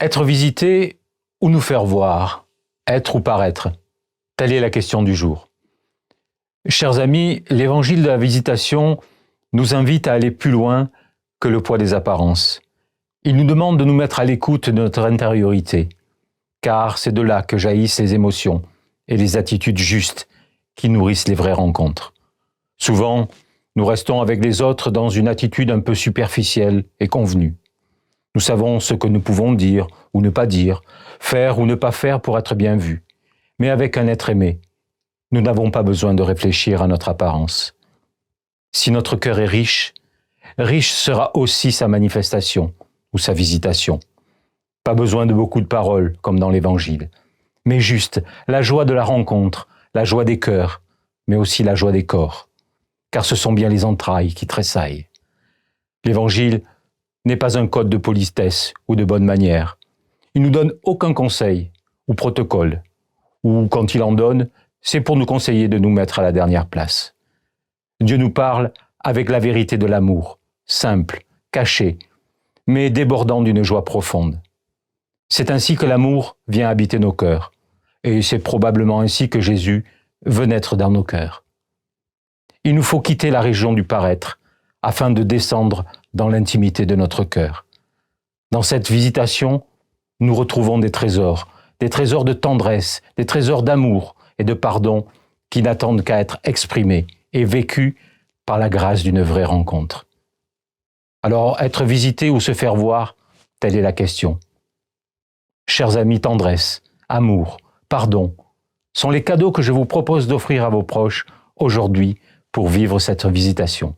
Être visité ou nous faire voir, être ou paraître, telle est la question du jour. Chers amis, l'évangile de la visitation nous invite à aller plus loin que le poids des apparences. Il nous demande de nous mettre à l'écoute de notre intériorité, car c'est de là que jaillissent les émotions et les attitudes justes qui nourrissent les vraies rencontres. Souvent, nous restons avec les autres dans une attitude un peu superficielle et convenue. Nous savons ce que nous pouvons dire ou ne pas dire, faire ou ne pas faire pour être bien vus. Mais avec un être aimé, nous n'avons pas besoin de réfléchir à notre apparence. Si notre cœur est riche, riche sera aussi sa manifestation ou sa visitation. Pas besoin de beaucoup de paroles, comme dans l'Évangile, mais juste la joie de la rencontre, la joie des cœurs, mais aussi la joie des corps, car ce sont bien les entrailles qui tressaillent. L'Évangile n'est pas un code de politesse ou de bonne manière. Il nous donne aucun conseil ou protocole, ou quand il en donne, c'est pour nous conseiller de nous mettre à la dernière place. Dieu nous parle avec la vérité de l'amour, simple, caché, mais débordant d'une joie profonde. C'est ainsi que l'amour vient habiter nos cœurs, et c'est probablement ainsi que Jésus veut naître dans nos cœurs. Il nous faut quitter la région du paraître, afin de descendre dans l'intimité de notre cœur. Dans cette visitation, nous retrouvons des trésors de tendresse, des trésors d'amour et de pardon qui n'attendent qu'à être exprimés et vécus par la grâce d'une vraie rencontre. Alors, être visité ou se faire voir, telle est la question. Chers amis, tendresse, amour, pardon sont les cadeaux que je vous propose d'offrir à vos proches aujourd'hui pour vivre cette visitation.